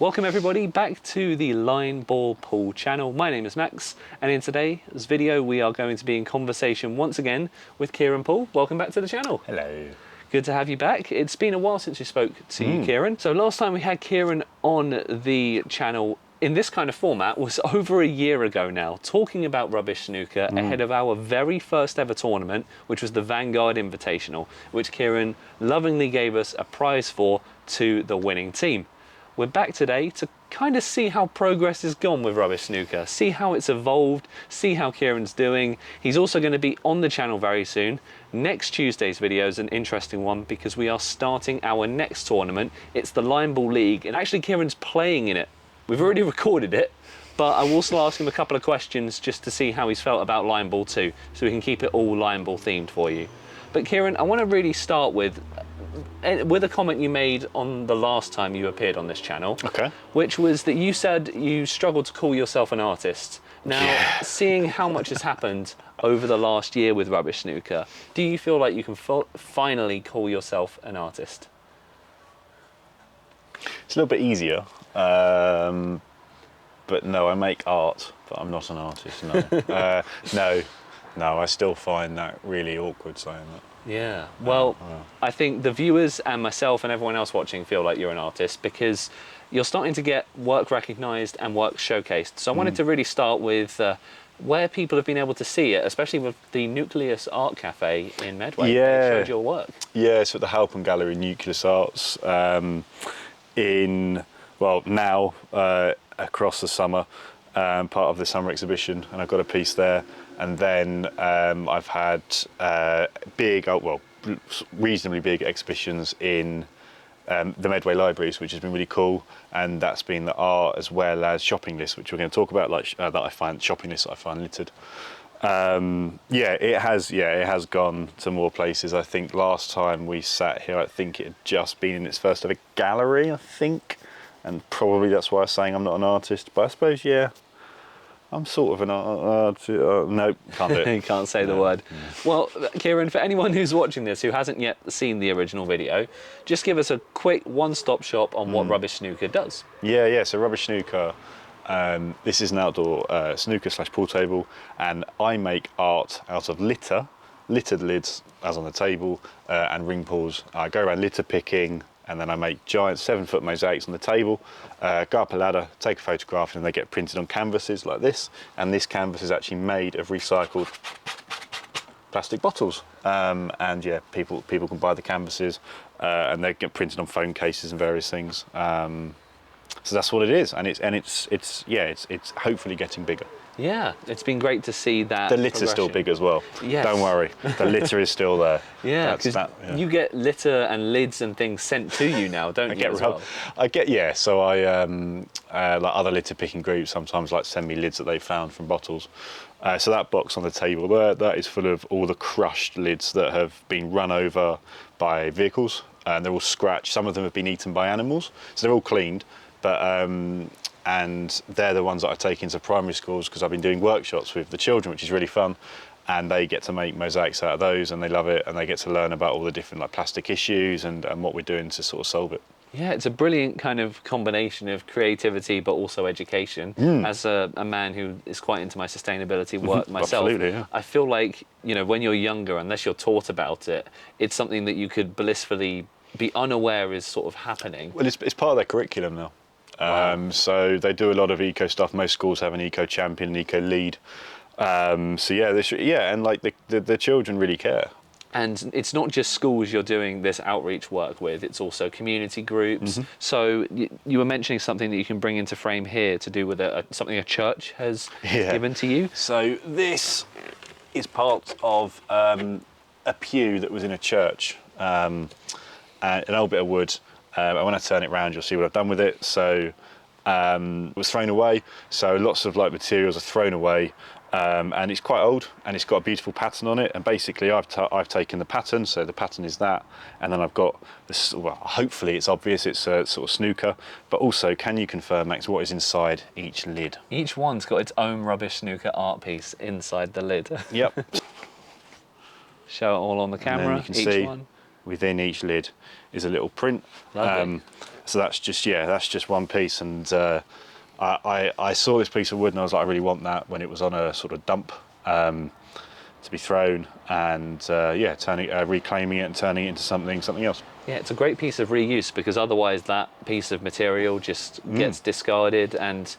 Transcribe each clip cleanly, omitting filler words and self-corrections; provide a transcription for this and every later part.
Welcome everybody back to the Line Ball Pool channel. My name is Max, and in today's video we are going to be in conversation once again with Kieran Poole. Welcome back to the channel. Hello. Good to have you back. It's been a while since we spoke to you, Kieran. So last time we had Kieran on the channel in this kind of format was over a year ago now, talking about rubbish snooker ahead of our very first ever tournament, which was the Vanguard Invitational, which Kieran lovingly gave us a prize for to the winning team. We're back today to kind of see how progress has gone with rubbish snooker, see how it's evolved, see how Kieran's doing. He's also going to be on the channel very soon. Next Tuesday's video is an interesting one because we are starting our next tournament. It's the Line Ball League, and actually Kieran's playing in it. We've already recorded it, but I will also ask him a couple of questions just to see how he's felt about Line Ball 2, so we can keep it all Line Ball themed for you. But Kieran, I want to really start with a comment you made on the last time you appeared on this channel, which was that you said you struggled to call yourself an artist. Now, seeing how much has happened over the last year with rubbish snooker, do you feel like you can finally call yourself an artist? It's a little bit easier, but no, I make art, but I'm not an artist, no. No, I still find that really awkward saying that. Yeah, well, I think the viewers and myself and everyone else watching feel like you're an artist because you're starting to get work recognised and work showcased. So I wanted to really start with where people have been able to see it, especially with the Nucleus Art Cafe in Medway. Yeah. They showed your work. Yeah, so at the Halpin Gallery, Nucleus Arts, now across the summer, part of the summer exhibition, and I've got a piece there. And then I've had reasonably big exhibitions in the Medway Libraries, which has been really cool. And that's been the art as well as shopping lists, which we're going to talk about, like that I find shopping lists I find littered. It has gone to more places. I think last time we sat here, I think it had just been in its first ever gallery, I think. And probably that's why I'm saying I'm not an artist. But I suppose, I'm sort of an artist. No, can't do it. You can't say the word. Well, Kieran, for anyone who's watching this who hasn't yet seen the original video, just give us a quick one-stop shop on what rubbish snooker does. Yeah, so rubbish snooker, this is an outdoor snooker / pool table, and I make art out of littered lids, as on the table, and ring pools. I go around litter picking, and then I make giant 7-foot mosaics on the table, go up a ladder, take a photograph, and they get printed on canvases like this. And this canvas is actually made of recycled plastic bottles. People can buy the canvases, and they get printed on phone cases and various things. So that's what it is, and it's hopefully getting bigger. Yeah, it's been great to see that. The litter's still big as well. Yes. Don't worry, the litter is still there. Yeah, because you get litter and lids and things sent to you now, don't you? So I like other litter picking groups sometimes like send me lids that they found from bottles. So that box on the table there, that is full of all the crushed lids that have been run over by vehicles, and they're all scratched. Some of them have been eaten by animals, so they're all cleaned. But and they're the ones that I take into primary schools because I've been doing workshops with the children, which is really fun, and they get to make mosaics out of those, and they love it, and they get to learn about all the different like plastic issues and what we're doing to sort of solve it. Yeah, it's a brilliant kind of combination of creativity but also education. As a man who is quite into my sustainability work myself, Absolutely, yeah. I feel like, when you're younger, unless you're taught about it, it's something that you could blissfully be unaware is sort of happening. Well, it's part of their curriculum now. Wow. So they do a lot of eco stuff. Most schools have an eco champion, an eco lead. And like the children really care. And it's not just schools you're doing this outreach work with, it's also community groups. So you were mentioning something that you can bring into frame here to do with something a church has given to you. So this is part of a pew that was in a church, an old bit of wood. And when I turn it around, you'll see what I've done with it. So it was thrown away. So lots of like materials are thrown away, and it's quite old, and it's got a beautiful pattern on it. And basically, I've taken the pattern. So the pattern is that, and then I've got this. Well, hopefully it's obvious. It's a sort of snooker. But also, can you confirm, Max, what is inside each lid? Each one's got its own rubbish snooker art piece inside the lid. Yep. Show it all on the camera. And then you can see within each lid is a little print. So that's just one piece, and I saw this piece of wood and I was like, I really want that when it was on a sort of dump to be thrown, and reclaiming it and turning it into something else. Yeah, it's a great piece of reuse, because otherwise that piece of material just gets discarded, and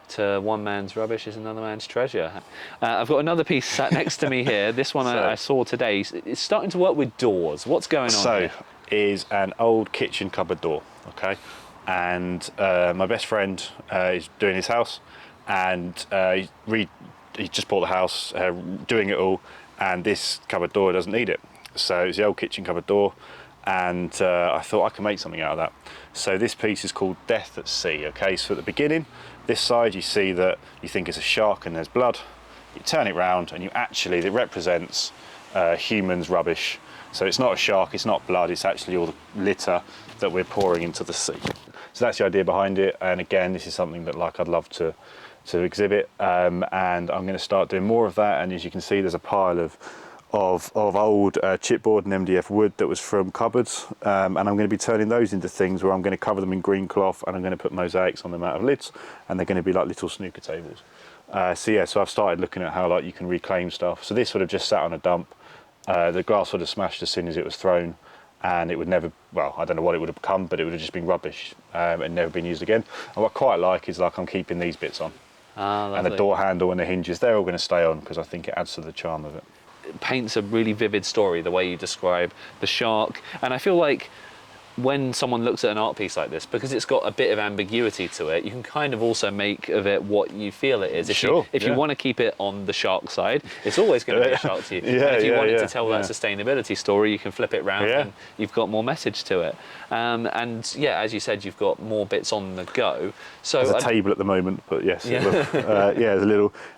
to one man's rubbish is another man's treasure. I've got another piece sat next to me here. This one I saw today. It's starting to work with doors. What's going on here? Is an old kitchen cupboard door, okay? And my best friend is doing his house, and he just bought the house, doing it all, and this cupboard door doesn't need it. So it's the old kitchen cupboard door, and I thought I could make something out of that. So this piece is called Death at Sea, okay? So at the beginning, this side you see that you think it's a shark and there's blood. You turn it round and it represents humans' rubbish. So it's not a shark, it's not blood, it's actually all the litter that we're pouring into the sea. So that's the idea behind it, and again, this is something that I'd love to exhibit, and I'm going to start doing more of that. And as you can see, there's a pile of old chipboard and MDF wood that was from cupboards, and I'm going to be turning those into things where I'm going to cover them in green cloth, and I'm going to put mosaics on them out of lids, and they're going to be like little snooker tables. So I've started looking at how you can reclaim stuff. So this would have just sat on a dump. The glass would have smashed as soon as it was thrown, and it would never, well, I don't know what it would have become, but it would have just been rubbish and never been used again. And what I quite like is I'm keeping these bits on. And the door handle and the hinges, they're all going to stay on, because I think it adds to the charm of it. It paints a really vivid story, the way you describe the shark. And I feel like when someone looks at an art piece like this, because it's got a bit of ambiguity to it, you can kind of also make of it what you feel it is. If you want to keep it on the shark side, it's always going to be a shark to you. And if you wanted to tell that sustainability story, you can flip it round and you've got more message to it. And yeah, as you said, you've got more bits on the go. So there's a table at the moment, but yes, there's a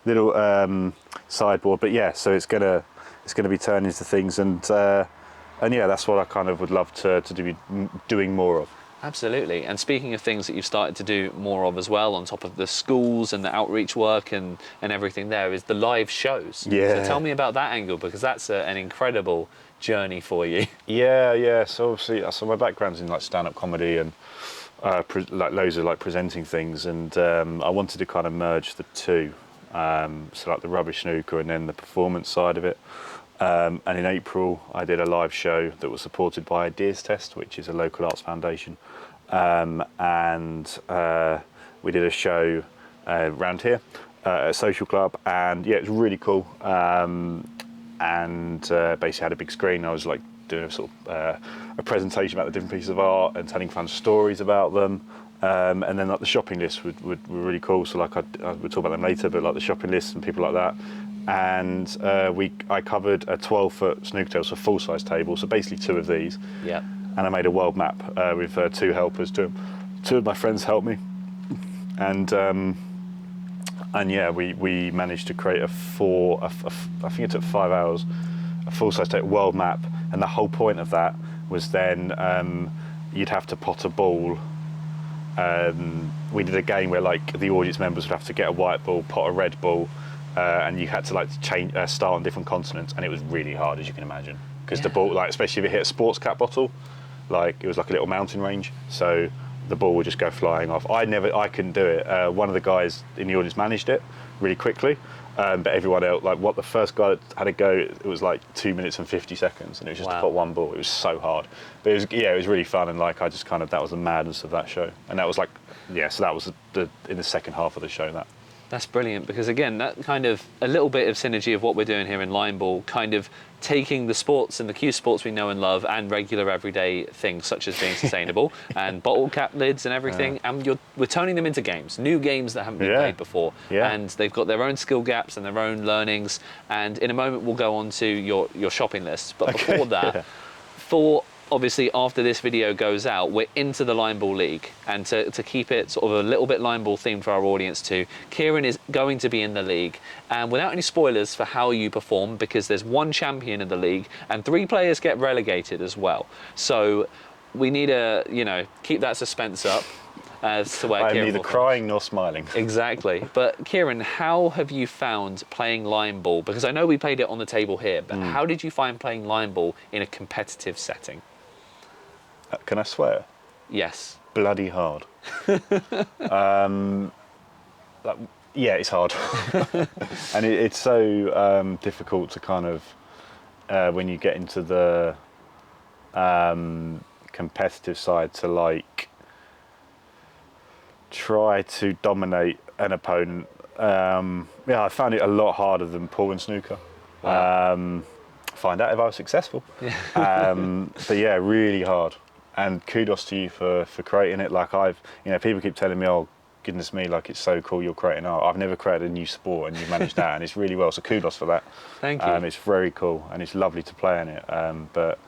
little sideboard. But yeah, so it's gonna be turned into things, and yeah, that's what I kind of would love to be doing more of. Absolutely. And speaking of things that you've started to do more of as well, on top of the schools and the outreach work and everything, there is the live shows. Yeah. So tell me about that angle, because that's an incredible journey for you. Yeah. So obviously, my background's in stand-up comedy and loads of presenting things, and I wanted to kind of merge the two. So the rubbish snooker and then the performance side of it. And in April, I did a live show that was supported by Ideas Test, which is a local arts foundation. And we did a show around here at a social club, and yeah, it was really cool. And basically had a big screen. I was doing a presentation about the different pieces of art and telling fun stories about them. And then the shopping lists were really cool. So I we'll talk about them later, but the shopping lists and people like that. And I covered a 12-foot snooker table, so full-size table, so basically two of these. Yeah. And I made a world map with two helpers. Two of my friends helped me, and yeah, we managed to create I think it took 5 hours, a full-size table world map. And the whole point of that was then you'd have to pot a ball. We did a game where the audience members would have to get a white ball, pot a red ball. And you had to change, start on different continents, and it was really hard, as you can imagine, because the ball, especially if it hit a sports cap bottle, it was like a little mountain range, so the ball would just go flying off. I couldn't do it. One of the guys in the audience managed it really quickly, but everyone else, the first guy that had a go, it was 2 minutes and 50 seconds, and it was just to put one ball. It was so hard, but it was really fun, and I just that was the madness of that show, and that was so that was in the second half of the show. That's brilliant, because again, that kind of a little bit of synergy of what we're doing here in line ball, kind of taking the sports and the cue sports we know and love, and regular everyday things such as being sustainable and bottle cap lids and everything, and we're turning them into games, new games that haven't been played before, and they've got their own skill gaps and their own learnings. And in a moment we'll go on to your shopping list, but before that, obviously, after this video goes out, we're into the Line Ball League, and to keep it sort of a little bit Line Ball themed for our audience too, Kieran is going to be in the league, and without any spoilers for how you perform, because there's one champion in the league and 3 players get relegated as well. So we need to, keep that suspense up as to where Kieran I'm neither crying nor smiling. Exactly. But Kieran, how have you found playing line ball? Because I know we played it on the table here, but how did you find playing line ball in a competitive setting? Can I swear? Yes. bloody hard. Yeah, it's hard. And it's so difficult to kind of, when you get into the competitive side, to like try to dominate an opponent. I found it a lot harder than Poole and Snooker. Wow. Find out if I was successful. But yeah, really hard. And kudos to you for creating it. Like people keep telling me, oh, goodness me, like it's so cool you're creating art. I've never created a new sport and you've managed that, and it's really well. So kudos for that. Thank you. It's very cool and it's lovely to play in it. But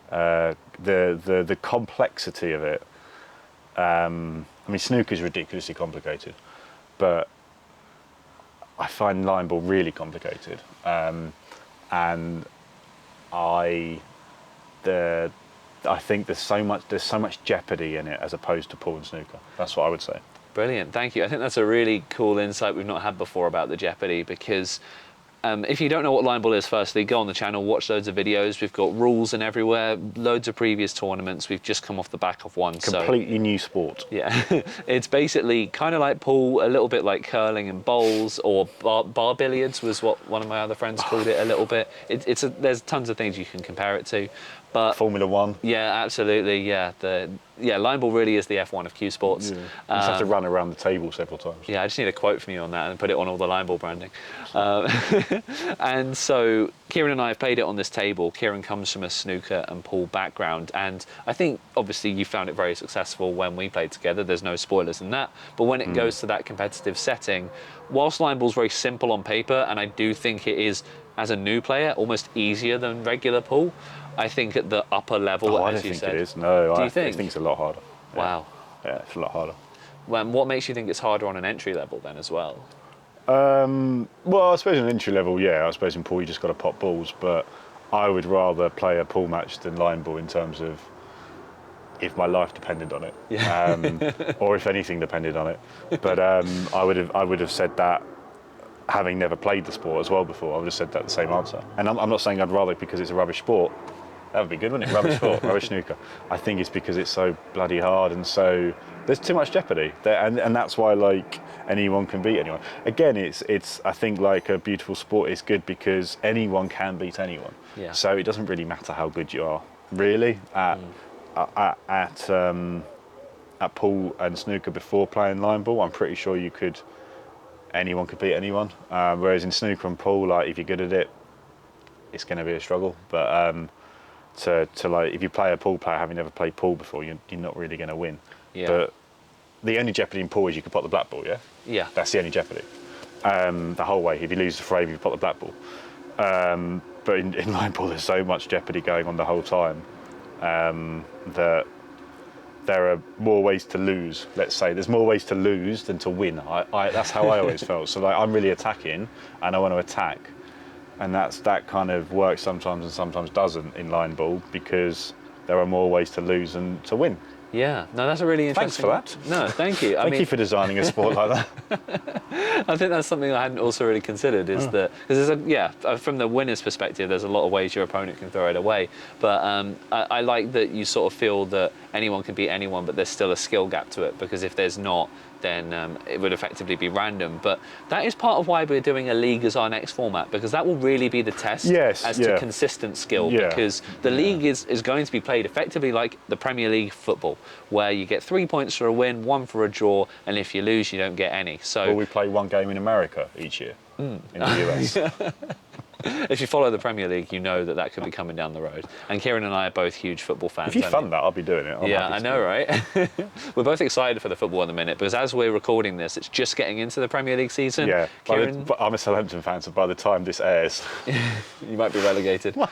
the complexity of it. I mean, snooker is ridiculously complicated, but I find line ball really complicated. And I think there's so much jeopardy in it as opposed to pool and snooker. That's what I would say. Brilliant, thank you. I think that's a really cool insight we've not had before about the jeopardy, because if you don't know what line ball is, firstly, go on the channel, watch loads of videos. We've got rules and everywhere, loads of previous tournaments. We've just come off the back of one. Completely new sport. Yeah, it's basically kind of like pool, a little bit like curling and bowls, or bar billiards was what one of my other friends called it a little bit. There's tons of things you can compare it to. But Formula One. Yeah, absolutely. Yeah, line ball really is the F1 of cue sports. Yeah. You just have to run around the table several times. Yeah, I just need a quote from you on that and put it on all the line ball branding. And so Kieran and I have played it on this table. Kieran comes from a snooker and pool background, and I think obviously you found it very successful when we played together. There's no spoilers in that. But when it goes to that competitive setting, whilst line ball's very simple on paper, and I do think it is, as a new player, almost easier than regular pool, I think at the upper level, I as don't you think said. it is. No, Do I you think? think it's a lot harder. Yeah. Wow. Yeah, it's a lot harder. What makes you think it's harder on an entry level then as well? Well, I suppose in entry level, yeah. I suppose in pool you just got to pop balls, but I would rather play a pool match than line ball in terms of if my life depended on it, or if anything depended on it. But I would have said that, having never played the sport as well before. I would have said that the same answer. And I'm not saying I'd rather because it's a rubbish sport. That would be good, wouldn't it? Rubbish sport, rubbish snooker. I think it's because it's so bloody hard, and so there's too much jeopardy there, and that's why like anyone can beat anyone. Again, it's I think like a beautiful sport is good because anyone can beat anyone. Yeah. So it doesn't really matter how good you are, really. At pool and snooker before playing line ball, I'm pretty sure anyone could beat anyone. Whereas in snooker and pool, like if you're good at it, it's going to be a struggle. But to like if you play a pool player having never played pool before, you're not really going to win. Yeah. But the only jeopardy in pool is you can pot the black ball. Yeah. Yeah. That's the only jeopardy. The whole way. If you lose the frame, you pot the black ball. But in line ball, there's so much jeopardy going on the whole time that there are more ways to lose. Let's say there's more ways to lose than to win. That's how I always felt. So like I'm really attacking, and I want to attack. And that kind of works sometimes and sometimes doesn't in line ball because there are more ways to lose than to win. Yeah, no, that's a really interesting. Thanks for that. No, thank you. Thank you for designing a sport like that. I think that's something I hadn't also really considered, is that, because from the winner's perspective, there's a lot of ways your opponent can throw it away. But I like that you sort of feel that anyone can beat anyone, but there's still a skill gap to it, because if there's not, then it would effectively be random. But that is part of why we're doing a league as our next format, because that will really be the test to consistent skill, because the league is going to be played effectively like the Premier League football, where you get 3 points for a win, 1 for a draw, and if you lose, you don't get any. So we play one game in America each year in the US. If you follow the Premier League, you know that could be coming down the road. And Kieran and I are both huge football fans. If you fund that, I'll be doing it. Yeah, I know, right? We're both excited for the football in a minute, because as we're recording this, it's just getting into the Premier League season. Yeah, Kieran, I'm a Southampton fan, so by the time this airs, you might be relegated. Well,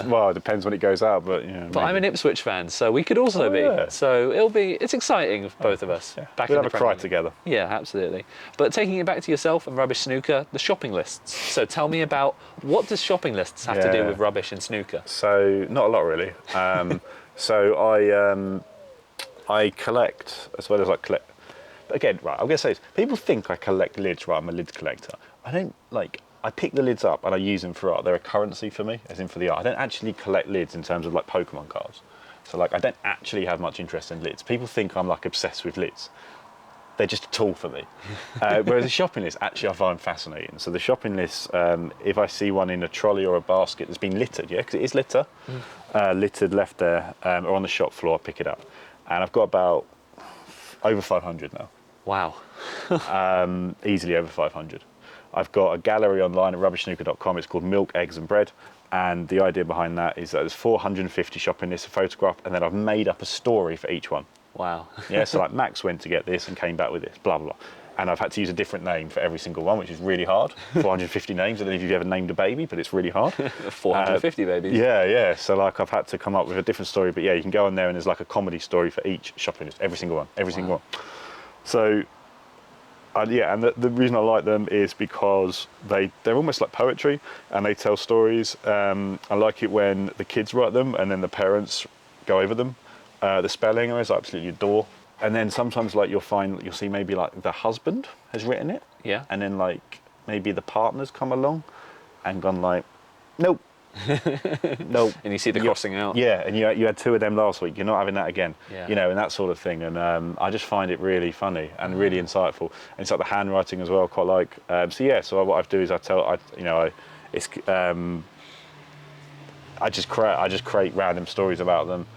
well, it depends when it goes out, but you know. But I'm an Ipswich fan, so we could also be. Yeah. So it's exciting for both of us. Yeah. Back we'll in have the a cry Premier League. together. Yeah, absolutely. But taking it back to yourself and rubbish snooker, the shopping lists. So tell me about, what does shopping lists have to do with rubbish and snooker? So not a lot really. So I collect as well as I collect. But again, right, I'm gonna say this. People think I collect lids. Right, I'm a lids collector. I don't like. I pick the lids up and I use them for art. They're a currency for me, as in for the art. I don't actually collect lids in terms of like Pokemon cards. So like I don't actually have much interest in lids. People think I'm like obsessed with lids. They're just a tool for me. Whereas the shopping list, actually, I find fascinating. So the shopping list, if I see one in a trolley or a basket that's been littered, yeah, because it is litter, littered, left there, or on the shop floor, I pick it up. And I've got about over 500 now. Wow. Easily over 500. I've got a gallery online at rubbishsnooker.com. It's called Milk, Eggs and Bread. And the idea behind that is that there's 450 shopping lists, a photograph, and then I've made up a story for each one. Wow. Yeah, so like Max went to get this and came back with this, blah, blah, blah. And I've had to use a different name for every single one, which is really hard. 450 names. I don't know if you've ever named a baby, but it's really hard. 450 babies. Yeah. So like I've had to come up with a different story, but yeah, you can go on there and there's like a comedy story for each shopping list, every single one, single one. So, and the reason I like them is because they're almost like poetry and they tell stories. I like it when the kids write them and then the parents go over them. The spelling I absolutely adore. And then sometimes like you'll see maybe like the husband has written it. Yeah. And then like maybe the partner's come along and gone like, nope. Nope. And you see the crossing out. Yeah, and you had 2 of them last week. You're not having that again. Yeah. You know, and that sort of thing. And I just find it really funny and really insightful. And it's like the handwriting as well. Quite like. So what I do is I just create random stories about them.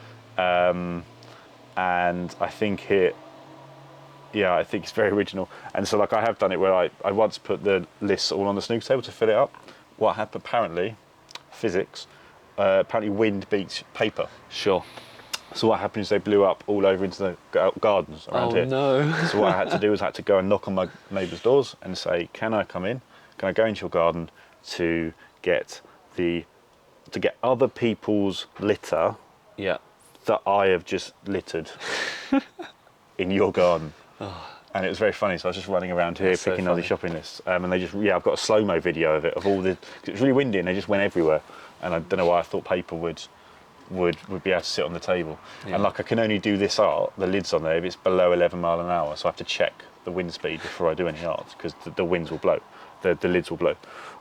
And I think it's very original. And so like I have done it where I once put the lists all on the snooker table to fill it up. What happened apparently, physics, apparently wind beats paper. Sure. So what happened is they blew up all over into the gardens around here. Oh no. So what I had to do was I had to go and knock on my neighbours' doors and say, can I come in? Can I go into your garden to get other people's litter Yeah. that I have just littered in your garden? And it was very funny. So I was just running around here picking all these shopping lists, and I've got a slow-mo video of it of all the. Cause it was really windy and they just went everywhere, and I don't know why I thought paper would be able to sit on the table. Yeah. And like I can only do this art, the lids on there, if it's below 11 mile an hour, so I have to check the wind speed before I do any art because the winds will blow, the lids will blow.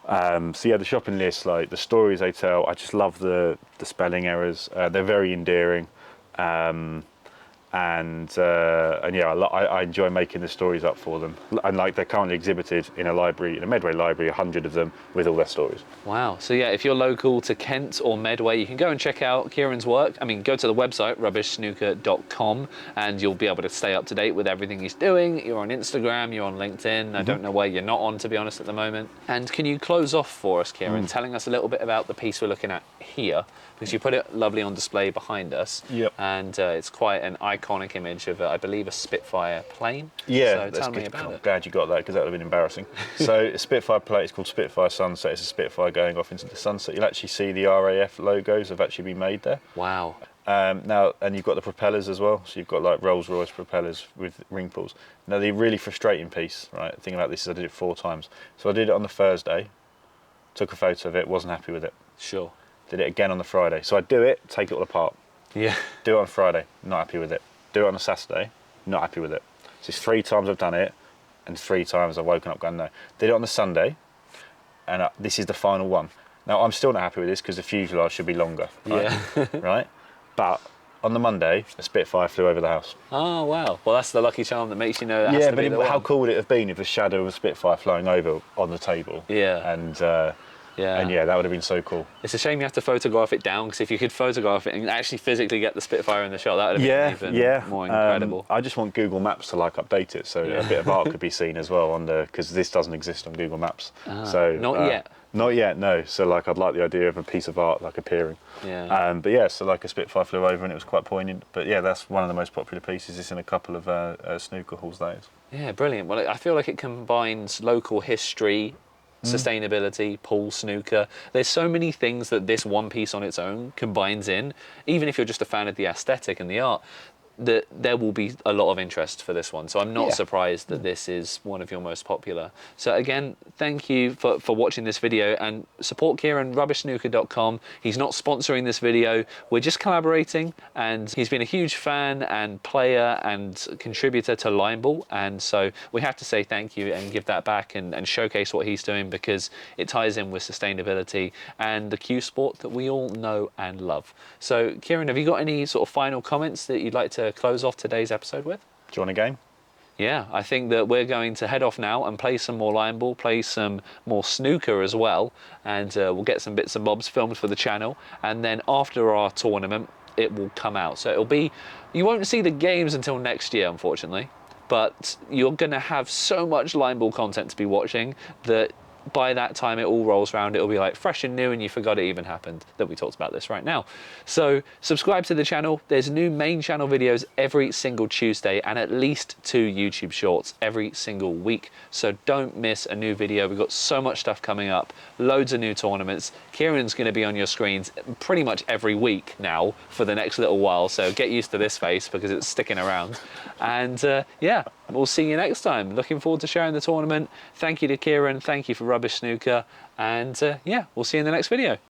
The shopping list, like the stories they tell, I just love the spelling errors. They're very endearing. I enjoy making the stories up for them. And like they're currently exhibited in a Medway library, 100 of them with all their stories. Wow. So yeah, if you're local to Kent or Medway, you can go and check out Kieran's work. I mean, go to the website, rubbishsnooker.com, and you'll be able to stay up to date with everything he's doing. You're on Instagram, you're on LinkedIn. I don't know where you're not on, to be honest, at the moment. And can you close off for us, Kieran, telling us a little bit about the piece we're looking at here? Because you put it lovely on display behind us. Yep. And it's quite an iconic image of, I believe, a Spitfire plane. Yeah. So tell me about it. I'm glad you got that because that would have been embarrassing. So a Spitfire plate is called Spitfire Sunset. It's a Spitfire going off into the sunset. You'll actually see the RAF logos have actually been made there. Wow. Now, and you've got the propellers as well. So you've got like Rolls-Royce propellers with ring pulls. Now, the really frustrating piece, right, the thing about this is I did it 4 times. So I did it on the Thursday, took a photo of it, wasn't happy with it. Sure. Did it again on the Friday. So I do it, take it all apart. Yeah. Do it on Friday, not happy with it. Do it on a Saturday, not happy with it. So it's 3 times I've done it, and 3 times I've woken up going, no. Did it on the Sunday, and this is the final one. Now, I'm still not happy with this because the fuselage should be longer. Right? Yeah. Right? But on the Monday, a Spitfire flew over the house. Oh, wow. Well, that's the lucky charm that makes you know that has to be the how one. cool would it have been if the shadow of a Spitfire flying over on the table? Yeah. And Yeah. that would have been so cool. It's a shame you have to photograph it down, because if you could photograph it and actually physically get the Spitfire in the shot, that would have been even more incredible. I just want Google Maps to like update it so a bit of art could be seen as well on because this doesn't exist on Google Maps. Not yet. Not yet, no. So like I'd like the idea of a piece of art like appearing. Yeah. So like a Spitfire flew over and it was quite poignant. But yeah, that's one of the most popular pieces. It's in a couple of snooker halls, that is. Yeah, brilliant. Well, I feel like it combines local history, sustainability, Poole, snooker. There's so many things that this one piece on its own combines in. Even if you're just a fan of the aesthetic and the art, that there will be a lot of interest for this one. So I'm not Yeah. surprised that this is one of your most popular. So again, thank you for watching this video, and support Kieran, rubbishsnooker.com. He's not sponsoring this video. We're just collaborating, and he's been a huge fan and player and contributor to Line Ball. And so we have to say thank you and give that back and showcase what he's doing, because it ties in with sustainability and the cue sport that we all know and love. So Kieran, have you got any sort of final comments that you'd like to close off today's episode with? Do you want a game? Yeah, I think that we're going to head off now and play some more line ball, play some more snooker as well, and we'll get some bits and bobs filmed for the channel, and then after our tournament it will come out. So it'll be, you won't see the games until next year, unfortunately, but you're going to have so much line ball content to be watching that by that time it all rolls around, it'll be like fresh and new and you forgot it even happened that we talked about this right now. So subscribe to the channel. There's new main channel videos every single Tuesday and at least 2 YouTube shorts every single week. So don't miss a new video. We've got so much stuff coming up, loads of new tournaments. Kieran's going to be on your screens pretty much every week now for the next little while. So get used to this face because it's sticking around. And yeah, we'll see you next time. Looking forward to sharing the tournament. Thank you to Kieran. Thank you for Rubbish Snooker. And yeah, we'll see you in the next video.